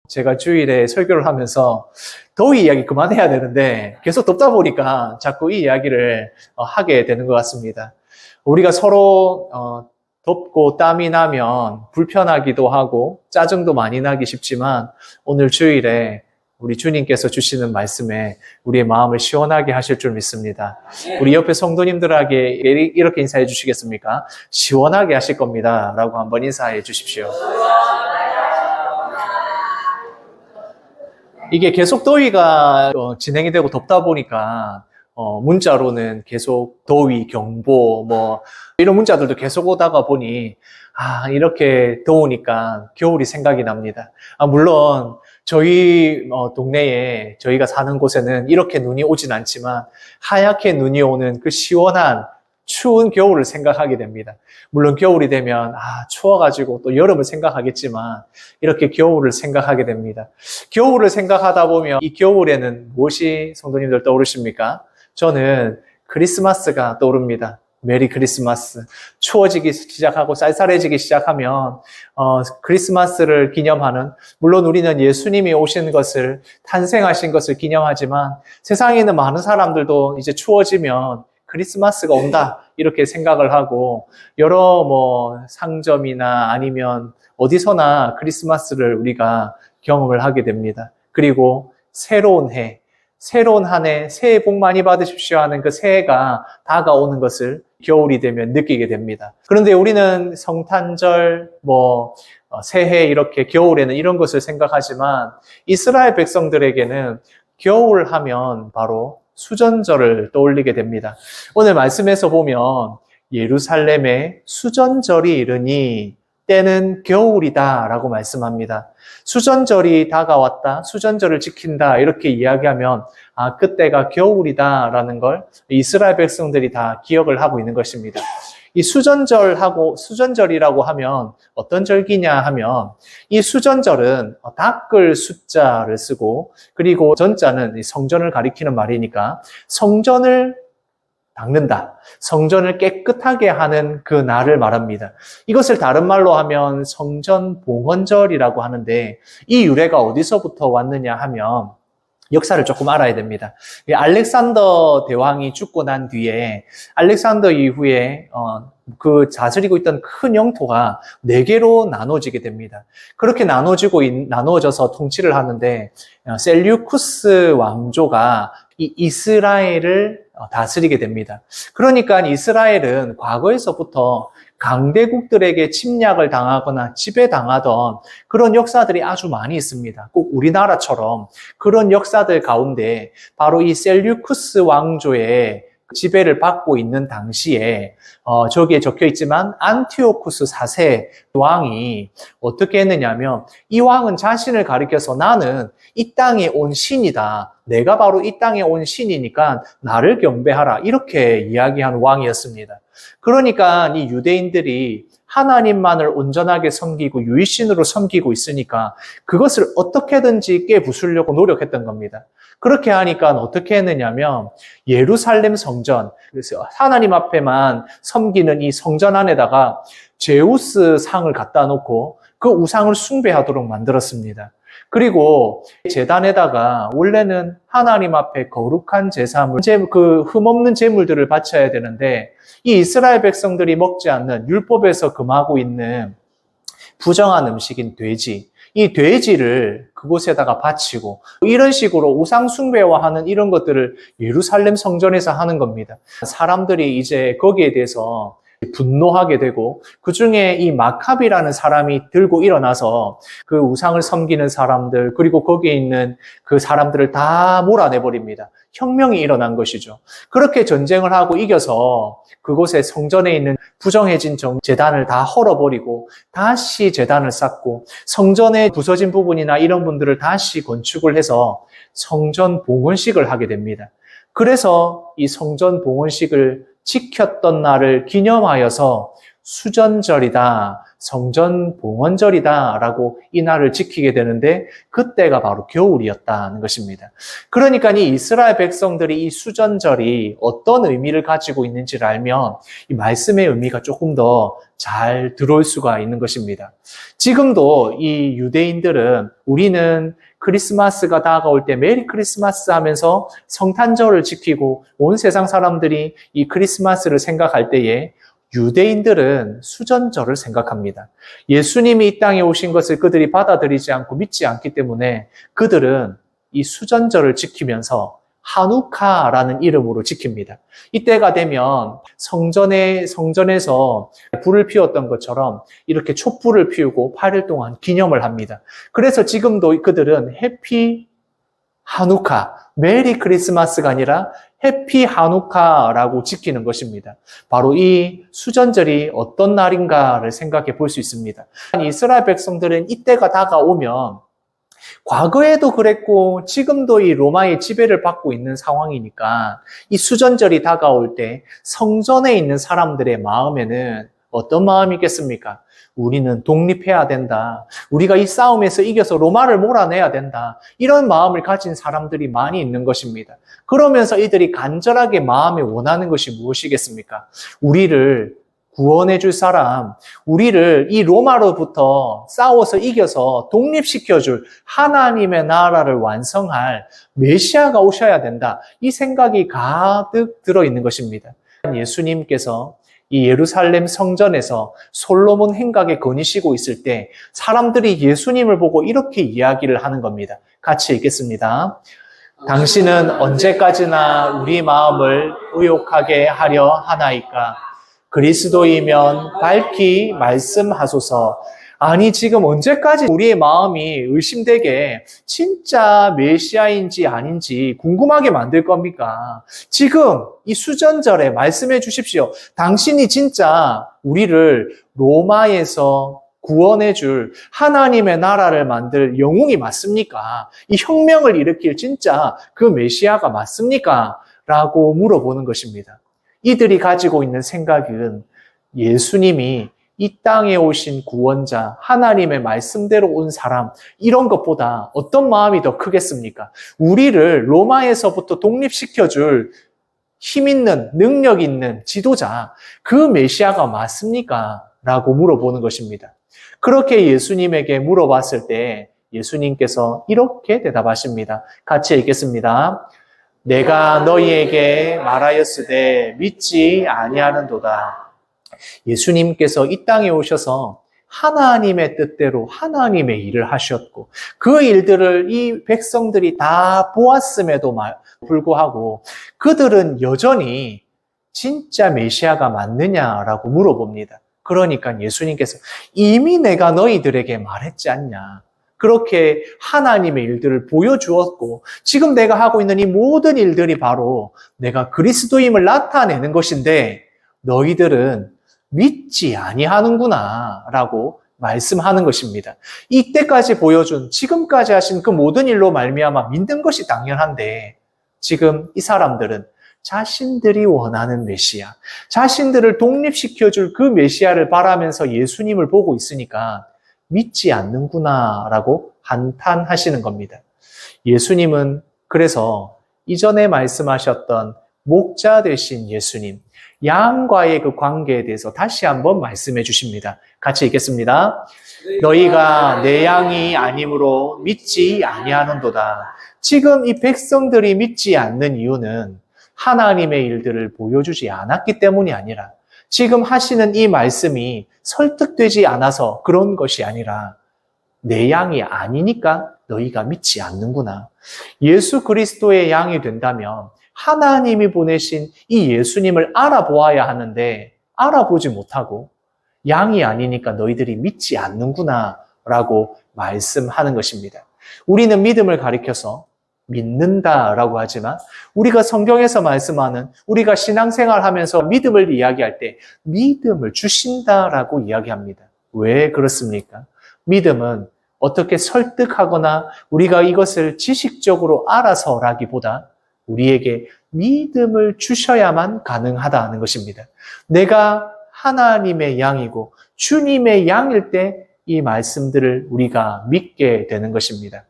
제가 주일에 설교를 하면서 더위 이야기 그만해야 되는데 계속 덥다 보니까 자꾸 이 이야기를 하게 되는 것 같습니다. 우리가 서로 덥고 땀이 나면 불편하기도 하고 짜증도 많이 나기 쉽지만 오늘 주일에 우리 주님께서 주시는 말씀에 우리의 마음을 시원하게 하실 줄 믿습니다. 우리 옆에 성도님들에게 이렇게 인사해 주시겠습니까? 시원하게 하실 겁니다. 라고 한번 인사해 주십시오. 이게 계속 더위가 진행이 되고 덥다 보니까 문자로는 계속 더위 경보 이런 문자들도 계속 오다가 보니 이렇게 더우니까 겨울이 생각이 납니다. 물론 저희 동네에 저희가 사는 곳에는 이렇게 눈이 오진 않지만 하얗게 눈이 오는 그 시원한 추운 겨울을 생각하게 됩니다. 물론 겨울이 되면 추워가지고 또 여름을 생각하겠지만 이렇게 겨울을 생각하게 됩니다. 겨울을 생각하다 보면 이 겨울에는 무엇이 성도님들 떠오르십니까? 저는 크리스마스가 떠오릅니다. 메리 크리스마스. 추워지기 시작하고 쌀쌀해지기 시작하면 크리스마스를 기념하는, 물론 우리는 예수님이 오신 것을, 탄생하신 것을 기념하지만 세상에 있는 많은 사람들도 이제 추워지면 크리스마스가 온다 이렇게 생각을 하고 여러 상점이나 아니면 어디서나 크리스마스를 우리가 경험을 하게 됩니다. 그리고 새로운 한 해, 새해 복 많이 받으십시오 하는 그 새해가 다가오는 것을 겨울이 되면 느끼게 됩니다. 그런데 우리는 성탄절, 새해 이렇게 겨울에는 이런 것을 생각하지만 이스라엘 백성들에게는 겨울 하면 바로 수전절을 떠올리게 됩니다. 오늘 말씀에서 보면 예루살렘에 수전절이 이르니 때는 겨울이다 라고 말씀합니다. 수전절이 다가왔다, 수전절을 지킨다 이렇게 이야기하면 그때가 겨울이다 라는 걸 이스라엘 백성들이 다 기억을 하고 있는 것입니다. 이 수전절이라고 하면 어떤 절기냐 하면 이 수전절은 닦을 숫자를 쓰고 그리고 전자는 성전을 가리키는 말이니까 성전을 닦는다. 성전을 깨끗하게 하는 그 날을 말합니다. 이것을 다른 말로 하면 성전 봉헌절이라고 하는데 이 유래가 어디서부터 왔느냐 하면 역사를 조금 알아야 됩니다. 알렉산더 대왕이 죽고 난 뒤에 알렉산더 이후에 그 다스리고 있던 큰 영토가 4개로 나눠지게 됩니다. 그렇게 나눠져서 통치를 하는데 셀류쿠스 왕조가 이 이스라엘을 다스리게 됩니다. 그러니까 이스라엘은 과거에서부터 강대국들에게 침략을 당하거나 지배당하던 그런 역사들이 아주 많이 있습니다. 꼭 우리나라처럼 그런 역사들 가운데 바로 이 셀류쿠스 왕조의 지배를 받고 있는 당시에 저기에 적혀 있지만 안티오쿠스 4세 왕이 어떻게 했느냐면 이 왕은 자신을 가리켜서 나는 이 땅에 온 신이다. 내가 바로 이 땅에 온 신이니까 나를 경배하라. 이렇게 이야기한 왕이었습니다. 그러니까 이 유대인들이 하나님만을 온전하게 섬기고 유일신으로 섬기고 있으니까 그것을 어떻게든지 깨부수려고 노력했던 겁니다. 그렇게 하니까 어떻게 했느냐면 예루살렘 성전, 그래서 하나님 앞에만 섬기는 이 성전 안에다가 제우스 상을 갖다 놓고 그 우상을 숭배하도록 만들었습니다. 그리고 제단에다가 원래는 하나님 앞에 거룩한 제사물, 그 흠없는 제물들을 바쳐야 되는데 이 이스라엘 백성들이 먹지 않는 율법에서 금하고 있는 부정한 음식인 돼지, 이 돼지를 그곳에다가 바치고 이런 식으로 우상 숭배화하는 이런 것들을 예루살렘 성전에서 하는 겁니다. 사람들이 이제 거기에 대해서 분노하게 되고 그 중에 이 마캅이라는 사람이 들고 일어나서 그 우상을 섬기는 사람들 그리고 거기에 있는 그 사람들을 다 몰아내버립니다. 혁명이 일어난 것이죠. 그렇게 전쟁을 하고 이겨서 그곳에 성전에 있는 부정해진 제단을 다 헐어버리고 다시 제단을 쌓고 성전에 부서진 부분이나 이런 분들을 다시 건축을 해서 성전 봉헌식을 하게 됩니다. 그래서 이 성전 봉헌식을 지켰던 날을 기념하여서 수전절이다, 성전 봉헌절이다 라고 이 날을 지키게 되는데 그때가 바로 겨울이었다는 것입니다. 그러니까 이 이스라엘 백성들이 이 수전절이 어떤 의미를 가지고 있는지를 알면 이 말씀의 의미가 조금 더 잘 들어올 수가 있는 것입니다. 지금도 이 유대인들은 우리는 크리스마스가 다가올 때 메리 크리스마스 하면서 성탄절을 지키고 온 세상 사람들이 이 크리스마스를 생각할 때에 유대인들은 수전절을 생각합니다. 예수님이 이 땅에 오신 것을 그들이 받아들이지 않고 믿지 않기 때문에 그들은 이 수전절을 지키면서 하누카라는 이름으로 지킵니다. 이때가 되면 성전에서 불을 피웠던 것처럼 이렇게 촛불을 피우고 8일 동안 기념을 합니다. 그래서 지금도 그들은 해피 하누카, 메리 크리스마스가 아니라 해피 하누카라고 지키는 것입니다. 바로 이 수전절이 어떤 날인가를 생각해 볼 수 있습니다. 이스라엘 백성들은 이때가 다가오면 과거에도 그랬고 지금도 이 로마의 지배를 받고 있는 상황이니까 이 수전절이 다가올 때 성전에 있는 사람들의 마음에는 어떤 마음이겠습니까? 우리는 독립해야 된다. 우리가 이 싸움에서 이겨서 로마를 몰아내야 된다. 이런 마음을 가진 사람들이 많이 있는 것입니다. 그러면서 이들이 간절하게 마음에 원하는 것이 무엇이겠습니까? 우리를 구원해 줄 사람, 우리를 이 로마로부터 싸워서 이겨서 독립시켜 줄 하나님의 나라를 완성할 메시아가 오셔야 된다. 이 생각이 가득 들어있는 것입니다. 예수님께서 이 예루살렘 성전에서 솔로몬 행각에 거니시고 있을 때 사람들이 예수님을 보고 이렇게 이야기를 하는 겁니다. 같이 읽겠습니다. 당신은 언제까지나 우리 마음을 의욕하게 하려 하나이까? 그리스도이면 밝히 말씀하소서. 아니 지금 언제까지 우리의 마음이 의심되게 진짜 메시아인지 아닌지 궁금하게 만들 겁니까? 지금 이 수전절에 말씀해 주십시오. 당신이 진짜 우리를 로마에서 구원해 줄 하나님의 나라를 만들 영웅이 맞습니까? 이 혁명을 일으킬 진짜 그 메시아가 맞습니까? 라고 물어보는 것입니다. 이들이 가지고 있는 생각은 예수님이 이 땅에 오신 구원자, 하나님의 말씀대로 온 사람, 이런 것보다 어떤 마음이 더 크겠습니까? 우리를 로마에서부터 독립시켜줄 힘 있는, 능력 있는 지도자, 그 메시아가 맞습니까? 라고 물어보는 것입니다. 그렇게 예수님에게 물어봤을 때 예수님께서 이렇게 대답하십니다. 같이 읽겠습니다. 내가 너희에게 말하였으되 믿지 아니하는도다. 예수님께서 이 땅에 오셔서 하나님의 뜻대로 하나님의 일을 하셨고 그 일들을 이 백성들이 다 보았음에도 불구하고 그들은 여전히 진짜 메시아가 맞느냐라고 물어봅니다. 그러니까 예수님께서 이미 내가 너희들에게 말했지 않냐. 그렇게 하나님의 일들을 보여주었고 지금 내가 하고 있는 이 모든 일들이 바로 내가 그리스도임을 나타내는 것인데 너희들은 믿지 아니하는구나 라고 말씀하는 것입니다. 이때까지 보여준 지금까지 하신 그 모든 일로 말미암아 믿는 것이 당연한데 지금 이 사람들은 자신들이 원하는 메시아, 자신들을 독립시켜줄 그 메시아를 바라면서 예수님을 보고 있으니까 믿지 않는구나 라고 한탄하시는 겁니다. 예수님은 그래서 이전에 말씀하셨던 목자 되신 예수님, 양과의 그 관계에 대해서 다시 한번 말씀해 주십니다. 같이 읽겠습니다. 너희가 내 양이 아니므로 믿지 아니하는도다. 지금 이 백성들이 믿지 않는 이유는 하나님의 일들을 보여주지 않았기 때문이 아니라 지금 하시는 이 말씀이 설득되지 않아서 그런 것이 아니라 내 양이 아니니까 너희가 믿지 않는구나. 예수 그리스도의 양이 된다면 하나님이 보내신 이 예수님을 알아보아야 하는데 알아보지 못하고 양이 아니니까 너희들이 믿지 않는구나 라고 말씀하는 것입니다. 우리는 믿음을 가리켜서 믿는다라고 하지만 우리가 성경에서 말씀하는 우리가 신앙생활 하면서 믿음을 이야기할 때 믿음을 주신다라고 이야기합니다. 왜 그렇습니까? 믿음은 어떻게 설득하거나 우리가 이것을 지식적으로 알아서라기보다 우리에게 믿음을 주셔야만 가능하다는 것입니다. 내가 하나님의 양이고 주님의 양일 때 이 말씀들을 우리가 믿게 되는 것입니다.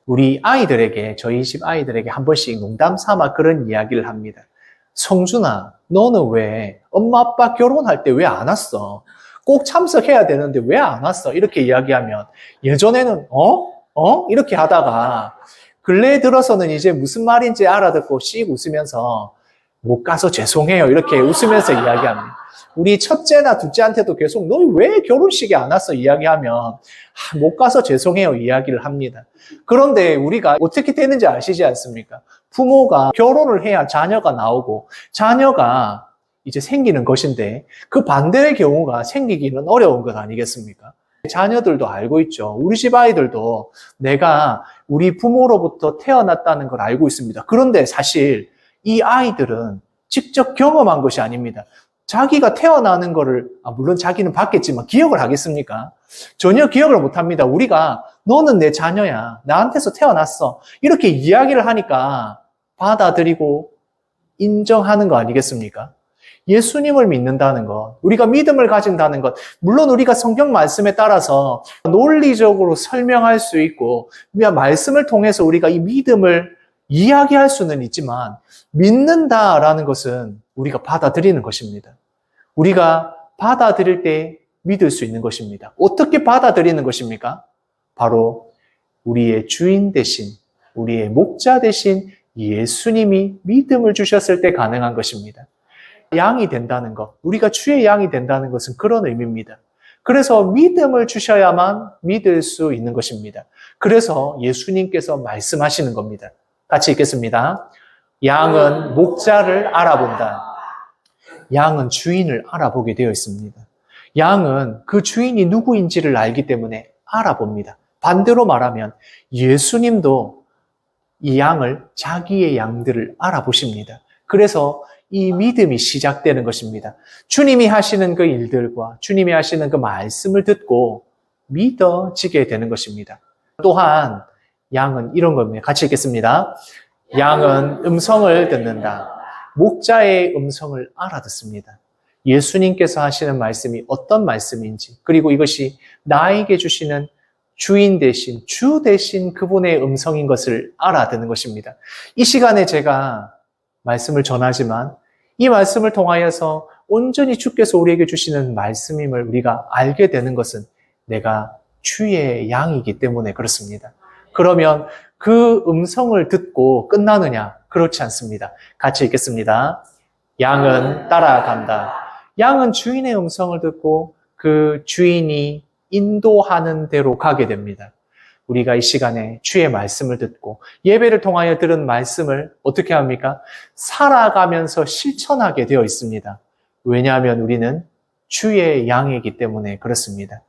우리 아이들에게, 저희 집 아이들에게 한 번씩 농담 삼아 그런 이야기를 합니다. 성준아, 너는 왜 엄마 아빠 결혼할 때 왜 안 왔어? 꼭 참석해야 되는데 왜 안 왔어? 이렇게 이야기하면 예전에는 이렇게 하다가 근래에 들어서는 이제 무슨 말인지 알아듣고 씩 웃으면서 못 가서 죄송해요. 이렇게 웃으면서 이야기합니다. 우리 첫째나 둘째한테도 계속 너 왜 결혼식에 안 왔어? 이야기하면 못 가서 죄송해요. 이야기를 합니다. 그런데 우리가 어떻게 되는지 아시지 않습니까? 부모가 결혼을 해야 자녀가 나오고 자녀가 이제 생기는 것인데 그 반대의 경우가 생기기는 어려운 것 아니겠습니까? 자녀들도 알고 있죠. 우리 집 아이들도 내가 우리 부모로부터 태어났다는 걸 알고 있습니다. 그런데 사실 이 아이들은 직접 경험한 것이 아닙니다. 자기가 태어나는 거를, 물론 자기는 봤겠지만 기억을 하겠습니까? 전혀 기억을 못 합니다. 우리가 너는 내 자녀야. 나한테서 태어났어. 이렇게 이야기를 하니까 받아들이고 인정하는 거 아니겠습니까? 예수님을 믿는다는 것, 우리가 믿음을 가진다는 것, 물론 우리가 성경 말씀에 따라서 논리적으로 설명할 수 있고 말씀을 통해서 우리가 이 믿음을 이야기할 수는 있지만 믿는다라는 것은 우리가 받아들이는 것입니다. 우리가 받아들일 때 믿을 수 있는 것입니다. 어떻게 받아들이는 것입니까? 바로 우리의 주인 대신, 우리의 목자 대신 예수님이 믿음을 주셨을 때 가능한 것입니다. 양이 된다는 것, 우리가 주의 양이 된다는 것은 그런 의미입니다. 그래서 믿음을 주셔야만 믿을 수 있는 것입니다. 그래서 예수님께서 말씀하시는 겁니다. 같이 읽겠습니다. 양은 목자를 알아본다. 양은 주인을 알아보게 되어 있습니다. 양은 그 주인이 누구인지를 알기 때문에 알아봅니다. 반대로 말하면 예수님도 이 양을, 자기의 양들을 알아보십니다. 그래서 이 믿음이 시작되는 것입니다. 주님이 하시는 그 일들과 주님이 하시는 그 말씀을 듣고 믿어지게 되는 것입니다. 또한 양은 이런 겁니다. 같이 읽겠습니다. 양은 음성을 듣는다. 목자의 음성을 알아듣습니다. 예수님께서 하시는 말씀이 어떤 말씀인지, 그리고 이것이 나에게 주시는 주인 대신, 주 대신 그분의 음성인 것을 알아듣는 것입니다. 이 시간에 제가 말씀을 전하지만 이 말씀을 통하여서 온전히 주께서 우리에게 주시는 말씀임을 우리가 알게 되는 것은 내가 주의 양이기 때문에 그렇습니다. 그러면 그 음성을 듣고 끝나느냐? 그렇지 않습니다. 같이 읽겠습니다. 양은 따라간다. 양은 주인의 음성을 듣고 그 주인이 인도하는 대로 가게 됩니다. 우리가 이 시간에 주의 말씀을 듣고 예배를 통하여 들은 말씀을 어떻게 합니까? 살아가면서 실천하게 되어 있습니다. 왜냐하면 우리는 주의 양이기 때문에 그렇습니다.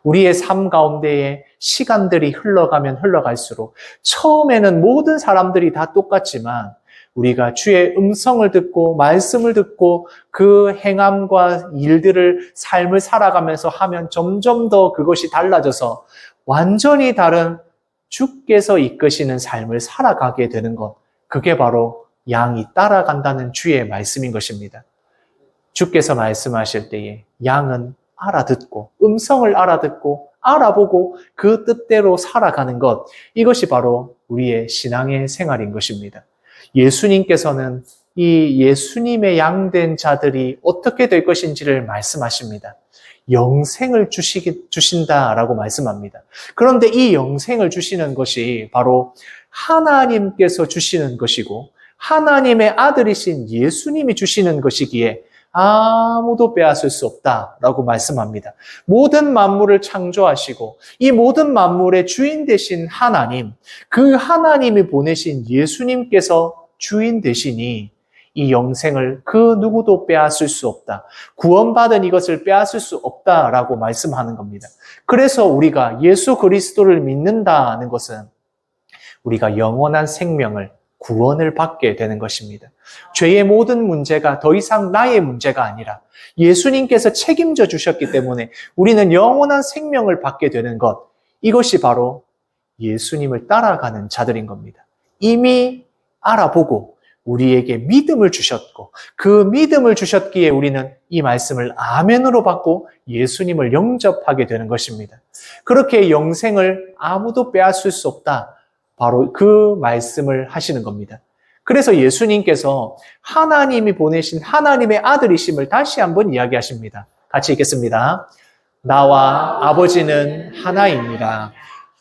우리의 삶 가운데에 시간들이 흘러가면 흘러갈수록 처음에는 모든 사람들이 다 똑같지만 우리가 주의 음성을 듣고 말씀을 듣고 그 행함과 일들을 삶을 살아가면서 하면 점점 더 그것이 달라져서 완전히 다른 주께서 이끄시는 삶을 살아가게 되는 것. 그게 바로 양이 따라간다는 주의 말씀인 것입니다. 주께서 말씀하실 때에 양은 알아듣고 음성을 알아듣고 알아보고 그 뜻대로 살아가는 것. 이것이 바로 우리의 신앙의 생활인 것입니다. 예수님께서는 이 예수님의 양된 자들이 어떻게 될 것인지를 말씀하십니다. 영생을 주신다라고 말씀합니다. 그런데 이 영생을 주시는 것이 바로 하나님께서 주시는 것이고 하나님의 아들이신 예수님이 주시는 것이기에 아무도 빼앗을 수 없다라고 말씀합니다. 모든 만물을 창조하시고 이 모든 만물의 주인 되신 하나님, 그 하나님이 보내신 예수님께서 주인 되시니 이 영생을 그 누구도 빼앗을 수 없다. 구원받은 이것을 빼앗을 수 없다라고 말씀하는 겁니다. 그래서 우리가 예수 그리스도를 믿는다는 것은 우리가 영원한 생명을, 구원을 받게 되는 것입니다. 죄의 모든 문제가 더 이상 나의 문제가 아니라 예수님께서 책임져 주셨기 때문에 우리는 영원한 생명을 받게 되는 것. 이것이 바로 예수님을 따라가는 자들인 겁니다. 이미 알아보고 우리에게 믿음을 주셨고 그 믿음을 주셨기에 우리는 이 말씀을 아멘으로 받고 예수님을 영접하게 되는 것입니다. 그렇게 영생을 아무도 빼앗을 수 없다. 바로 그 말씀을 하시는 겁니다. 그래서 예수님께서 하나님이 보내신 하나님의 아들이심을 다시 한번 이야기하십니다. 같이 읽겠습니다. 나와 아버지는 하나입니다.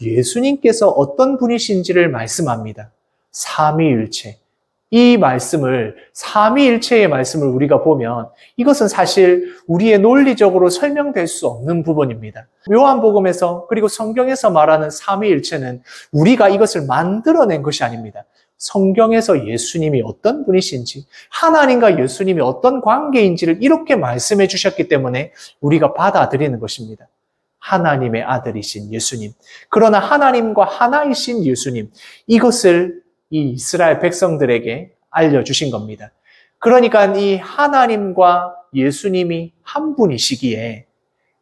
예수님께서 어떤 분이신지를 말씀합니다. 삼위일체. 이 말씀을, 삼위일체의 말씀을 우리가 보면 이것은 사실 우리의 논리적으로 설명될 수 없는 부분입니다. 요한복음에서 그리고 성경에서 말하는 삼위일체는 우리가 이것을 만들어낸 것이 아닙니다. 성경에서 예수님이 어떤 분이신지, 하나님과 예수님이 어떤 관계인지를 이렇게 말씀해 주셨기 때문에 우리가 받아들이는 것입니다. 하나님의 아들이신 예수님. 그러나 하나님과 하나이신 예수님, 이것을 이 이스라엘 백성들에게 알려주신 겁니다. 그러니까 이 하나님과 예수님이 한 분이시기에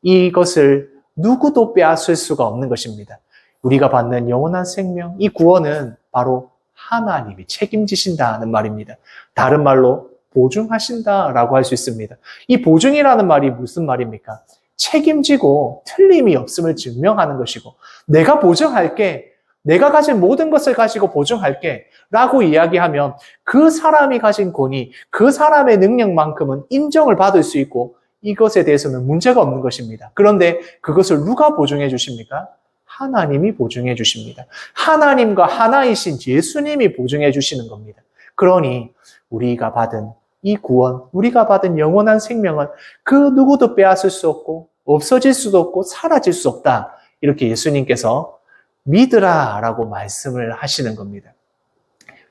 이것을 누구도 빼앗을 수가 없는 것입니다. 우리가 받는 영원한 생명, 이 구원은 바로 하나님이 책임지신다는 말입니다. 다른 말로 보증하신다라고 할 수 있습니다. 이 보증이라는 말이 무슨 말입니까? 책임지고 틀림이 없음을 증명하는 것이고 내가 보증할게, 내가 가진 모든 것을 가지고 보증할게 라고 이야기하면 그 사람이 가진 권위, 그 사람의 능력만큼은 인정을 받을 수 있고 이것에 대해서는 문제가 없는 것입니다. 그런데 그것을 누가 보증해 주십니까? 하나님이 보증해 주십니다. 하나님과 하나이신 예수님이 보증해 주시는 겁니다. 그러니 우리가 받은 이 구원, 우리가 받은 영원한 생명은 그 누구도 빼앗을 수 없고 없어질 수도 없고 사라질 수 없다. 이렇게 예수님께서 믿으라 라고 말씀을 하시는 겁니다.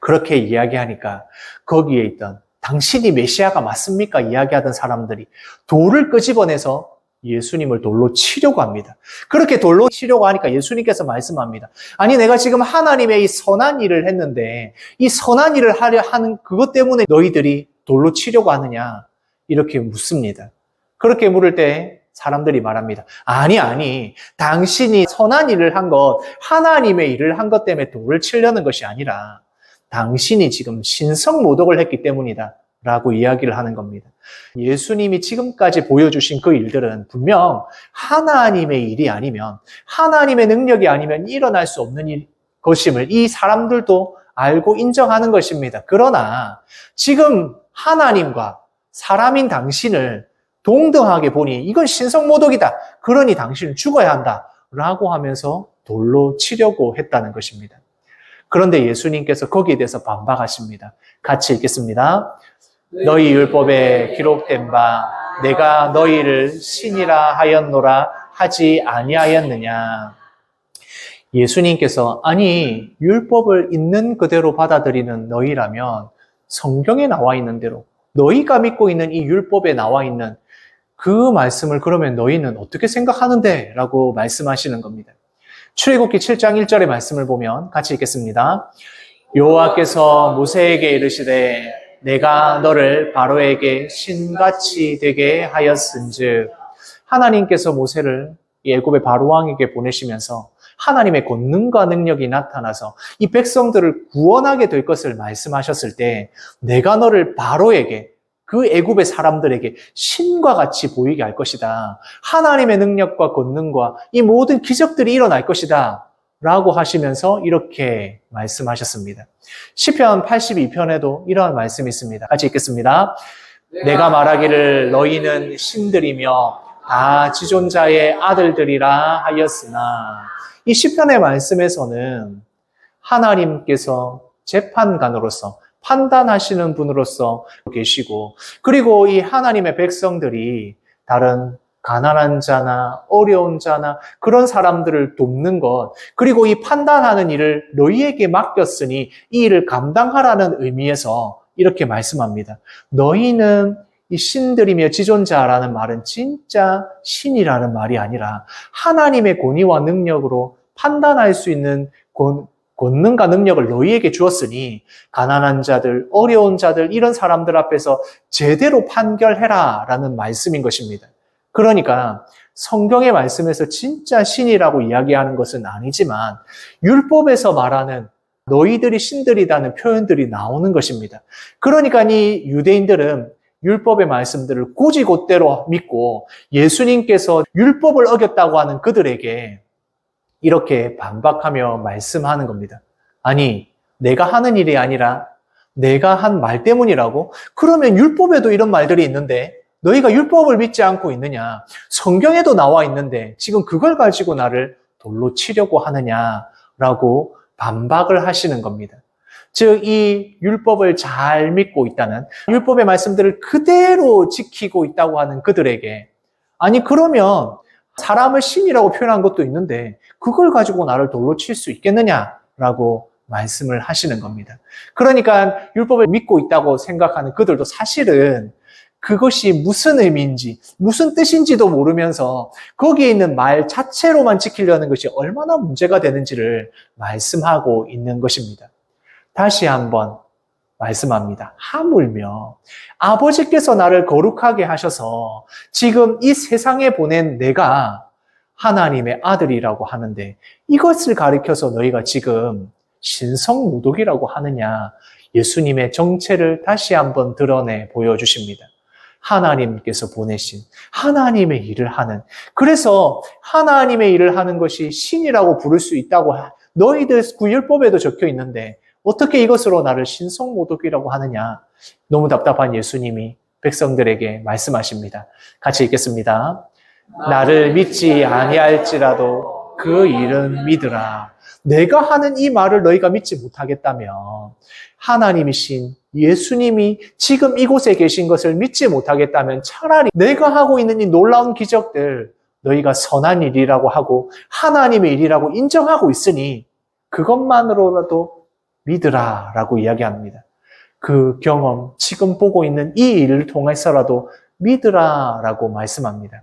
그렇게 이야기하니까 거기에 있던 당신이 메시아가 맞습니까? 이야기하던 사람들이 돌을 끄집어내서 예수님을 돌로 치려고 합니다. 그렇게 돌로 치려고 하니까 예수님께서 말씀합니다. 아니 내가 지금 하나님의 이 선한 일을 했는데 이 선한 일을 하려 하는 그것 때문에 너희들이 돌로 치려고 하느냐? 이렇게 묻습니다. 그렇게 물을 때 사람들이 말합니다. 아니 당신이 선한 일을 한 것, 하나님의 일을 한 것 때문에 돌을 치려는 것이 아니라 당신이 지금 신성모독을 했기 때문이다 라고 이야기를 하는 겁니다. 예수님이 지금까지 보여주신 그 일들은 분명 하나님의 일이 아니면, 하나님의 능력이 아니면 일어날 수 없는 것임을 이 사람들도 알고 인정하는 것입니다. 그러나 지금 하나님과 사람인 당신을 동등하게 보니 이건 신성모독이다. 그러니 당신은 죽어야 한다. 라고 하면서 돌로 치려고 했다는 것입니다. 그런데 예수님께서 거기에 대해서 반박하십니다. 같이 읽겠습니다. 너희 율법에 기록된 바 내가 너희를 신이라 하였노라 하지 아니하였느냐. 예수님께서 아니 율법을 있는 그대로 받아들이는 너희라면 성경에 나와 있는 대로 너희가 믿고 있는 이 율법에 나와 있는 그 말씀을 그러면 너희는 어떻게 생각하는데? 라고 말씀하시는 겁니다. 출애굽기 7장 1절의 말씀을 보면 같이 읽겠습니다. 여호와께서 모세에게 이르시되 내가 너를 바로에게 신같이 되게 하였은즉 하나님께서 모세를 애굽의 바로 왕에게 보내시면서 하나님의 권능과 능력이 나타나서 이 백성들을 구원하게 될 것을 말씀하셨을 때 내가 너를 바로에게 그 애굽의 사람들에게 신과 같이 보이게 할 것이다. 하나님의 능력과 권능과 이 모든 기적들이 일어날 것이다. 라고 하시면서 이렇게 말씀하셨습니다. 시편 82편에도 이러한 말씀이 있습니다. 같이 읽겠습니다. 내가 말하기를 너희는 신들이며 다 지존자의 아들들이라 하였으나 이 시편의 말씀에서는 하나님께서 재판관으로서 판단하시는 분으로서 계시고 그리고 이 하나님의 백성들이 다른 가난한 자나 어려운 자나 그런 사람들을 돕는 것 그리고 이 판단하는 일을 너희에게 맡겼으니 이 일을 감당하라는 의미에서 이렇게 말씀합니다. 너희는 이 신들이며 지존자라는 말은 진짜 신이라는 말이 아니라 하나님의 권위와 능력으로 판단할 수 있는 권능과 능력을 너희에게 주었으니 가난한 자들, 어려운 자들 이런 사람들 앞에서 제대로 판결해라 라는 말씀인 것입니다. 그러니까 성경의 말씀에서 진짜 신이라고 이야기하는 것은 아니지만 율법에서 말하는 너희들이 신들이라는 표현들이 나오는 것입니다. 그러니까 이 유대인들은 율법의 말씀들을 곧이곧대로 믿고 예수님께서 율법을 어겼다고 하는 그들에게 이렇게 반박하며 말씀하는 겁니다. 아니, 내가 하는 일이 아니라 내가 한 말 때문이라고? 그러면 율법에도 이런 말들이 있는데 너희가 율법을 믿지 않고 있느냐? 성경에도 나와 있는데 지금 그걸 가지고 나를 돌로 치려고 하느냐라고 반박을 하시는 겁니다. 즉, 이 율법을 잘 믿고 있다는, 율법의 말씀들을 그대로 지키고 있다고 하는 그들에게, 아니 그러면 사람을 신이라고 표현한 것도 있는데 그걸 가지고 나를 돌로 칠 수 있겠느냐라고 말씀을 하시는 겁니다. 그러니까 율법을 믿고 있다고 생각하는 그들도 사실은 그것이 무슨 의미인지, 무슨 뜻인지도 모르면서 거기에 있는 말 자체로만 지키려는 것이 얼마나 문제가 되는지를 말씀하고 있는 것입니다. 다시 한번 말씀합니다. 하물며 아버지께서 나를 거룩하게 하셔서 지금 이 세상에 보낸 내가 하나님의 아들이라고 하는데 이것을 가리켜서 너희가 지금 신성모독이라고 하느냐? 예수님의 정체를 다시 한번 드러내 보여주십니다. 하나님께서 보내신 하나님의 일을 하는, 그래서 하나님의 일을 하는 것이 신이라고 부를 수 있다고 너희들 구율법에도 적혀 있는데 어떻게 이것으로 나를 신성모독이라고 하느냐? 너무 답답한 예수님이 백성들에게 말씀하십니다. 같이 읽겠습니다. 나를 믿지 아니할지라도 그 일은 믿으라. 내가 하는 이 말을 너희가 믿지 못하겠다면 하나님이신 예수님이 지금 이곳에 계신 것을 믿지 못하겠다면 차라리 내가 하고 있는 이 놀라운 기적들 너희가 선한 일이라고 하고 하나님의 일이라고 인정하고 있으니 그것만으로라도 믿으라 라고 이야기합니다. 그 경험, 지금 보고 있는 이 일을 통해서라도 믿으라 라고 말씀합니다.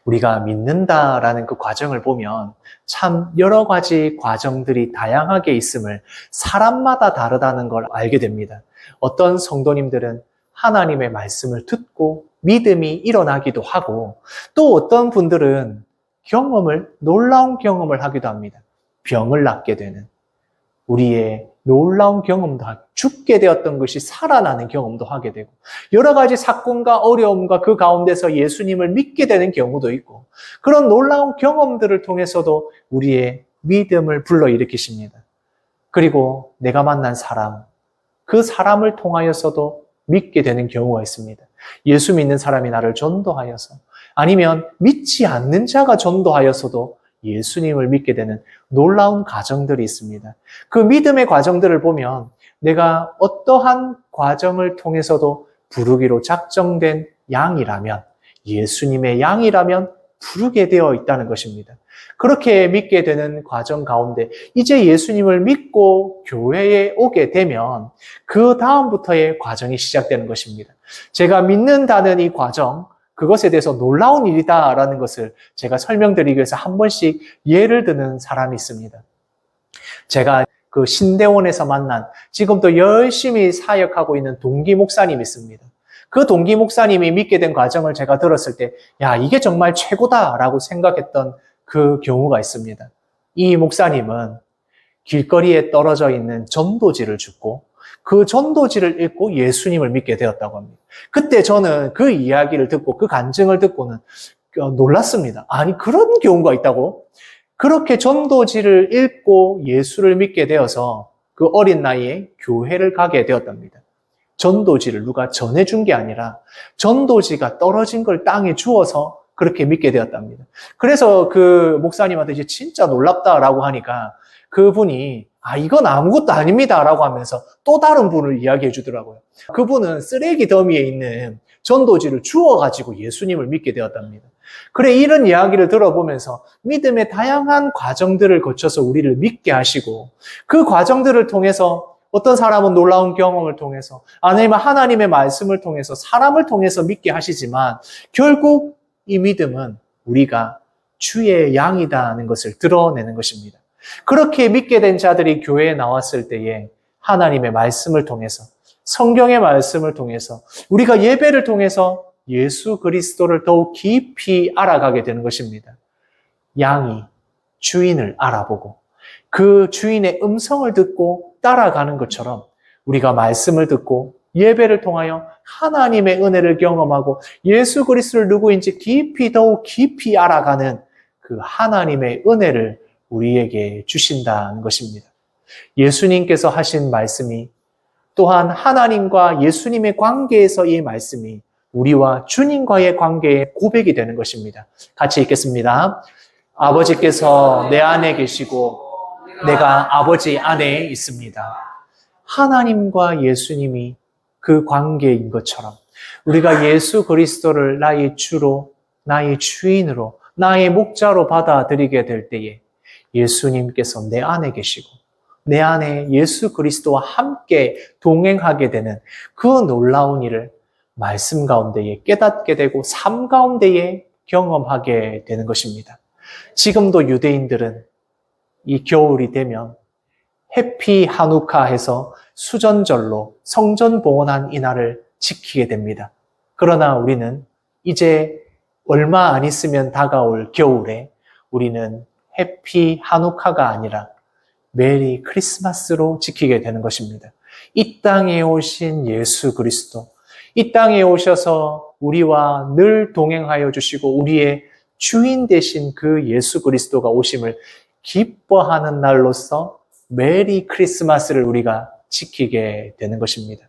우리가 믿는다라는 그 과정을 보면 참 여러 가지 과정들이 다양하게 있음을 사람마다 다르다는 걸 알게 됩니다. 어떤 성도님들은 하나님의 말씀을 듣고 믿음이 일어나기도 하고 또 어떤 분들은 놀라운 경험을 하기도 합니다. 병을 낫게 되는, 우리의 놀라운 경험도 하고 죽게 되었던 것이 살아나는 경험도 하게 되고 여러 가지 사건과 어려움과 그 가운데서 예수님을 믿게 되는 경우도 있고 그런 놀라운 경험들을 통해서도 우리의 믿음을 불러일으키십니다. 그리고 내가 만난 사람, 그 사람을 통하여서도 믿게 되는 경우가 있습니다. 예수 믿는 사람이 나를 전도하여서 아니면 믿지 않는 자가 전도하여서도 예수님을 믿게 되는 놀라운 과정들이 있습니다. 그 믿음의 과정들을 보면 내가 어떠한 과정을 통해서도 부르기로 작정된 양이라면, 예수님의 양이라면 부르게 되어 있다는 것입니다. 그렇게 믿게 되는 과정 가운데 이제 예수님을 믿고 교회에 오게 되면 그 다음부터의 과정이 시작되는 것입니다. 제가 믿는다는 이 과정, 그것에 대해서 놀라운 일이다라는 것을 제가 설명드리기 위해서 한 번씩 예를 드는 사람이 있습니다. 제가 그 신대원에서 만난 지금도 열심히 사역하고 있는 동기 목사님이 있습니다. 그 동기 목사님이 믿게 된 과정을 제가 들었을 때, 야, 이게 정말 최고다라고 생각했던 그 경우가 있습니다. 이 목사님은 길거리에 떨어져 있는 전도지를 줍고 그 전도지를 읽고 예수님을 믿게 되었다고 합니다. 그때 저는 그 이야기를 듣고 그 간증을 듣고는 놀랐습니다. 아니, 그런 경우가 있다고? 그렇게 전도지를 읽고 예수를 믿게 되어서 그 어린 나이에 교회를 가게 되었답니다. 전도지를 누가 전해준 게 아니라 전도지가 떨어진 걸 땅에 주어서 그렇게 믿게 되었답니다. 그래서 그 목사님한테 이제 진짜 놀랍다라고 하니까 그분이 이건 아무것도 아닙니다라고 하면서 또 다른 분을 이야기해 주더라고요. 그분은 쓰레기 더미에 있는 전도지를 주워가지고 예수님을 믿게 되었답니다. 그래, 이런 이야기를 들어보면서 믿음의 다양한 과정들을 거쳐서 우리를 믿게 하시고 그 과정들을 통해서 어떤 사람은 놀라운 경험을 통해서 아니면 하나님의 말씀을 통해서 사람을 통해서 믿게 하시지만 결국 이 믿음은 우리가 주의 양이다는 것을 드러내는 것입니다. 그렇게 믿게 된 자들이 교회에 나왔을 때에 하나님의 말씀을 통해서 성경의 말씀을 통해서 우리가 예배를 통해서 예수 그리스도를 더욱 깊이 알아가게 되는 것입니다. 양이 주인을 알아보고 그 주인의 음성을 듣고 따라가는 것처럼 우리가 말씀을 듣고 예배를 통하여 하나님의 은혜를 경험하고 예수 그리스도를 누구인지 더욱 깊이 알아가는 그 하나님의 은혜를 우리에게 주신다는 것입니다. 예수님께서 하신 말씀이 또한 하나님과 예수님의 관계에서 이 말씀이 우리와 주님과의 관계의 고백이 되는 것입니다. 같이 읽겠습니다. 아버지께서 내 안에 계시고 내가 아버지 안에 있습니다. 하나님과 예수님이 그 관계인 것처럼 우리가 예수 그리스도를 나의 주로, 나의 주인으로, 나의 목자로 받아들이게 될 때에 예수님께서 내 안에 계시고 내 안에 예수 그리스도와 함께 동행하게 되는 그 놀라운 일을 말씀 가운데에 깨닫게 되고 삶 가운데에 경험하게 되는 것입니다. 지금도 유대인들은 이 겨울이 되면 해피 하누카 해서 수전절로 성전 봉헌한 이날을 지키게 됩니다. 그러나 우리는 이제 얼마 안 있으면 다가올 겨울에 우리는 해피 하누카가 아니라 메리 크리스마스로 지키게 되는 것입니다. 이 땅에 오신 예수 그리스도, 이 땅에 오셔서 우리와 늘 동행하여 주시고 우리의 주인 되신 그 예수 그리스도가 오심을 기뻐하는 날로서 메리 크리스마스를 우리가 지키게 되는 것입니다.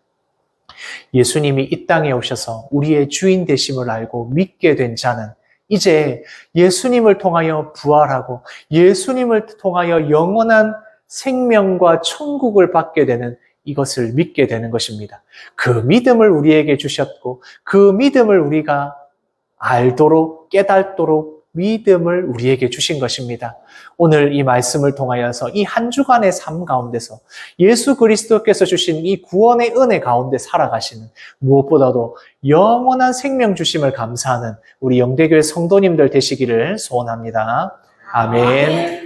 예수님이 이 땅에 오셔서 우리의 주인 되심을 알고 믿게 된 자는 이제 예수님을 통하여 부활하고 예수님을 통하여 영원한 생명과 천국을 받게 되는 이것을 믿게 되는 것입니다. 그 믿음을 우리에게 주셨고 그 믿음을 우리가 알도록 깨닫도록 믿음을 우리에게 주신 것입니다. 오늘 이 말씀을 통하여서 이 한 주간의 삶 가운데서 예수 그리스도께서 주신 이 구원의 은혜 가운데 살아가시는 무엇보다도 영원한 생명 주심을 감사하는 우리 영대교회 성도님들 되시기를 소원합니다. 아멘.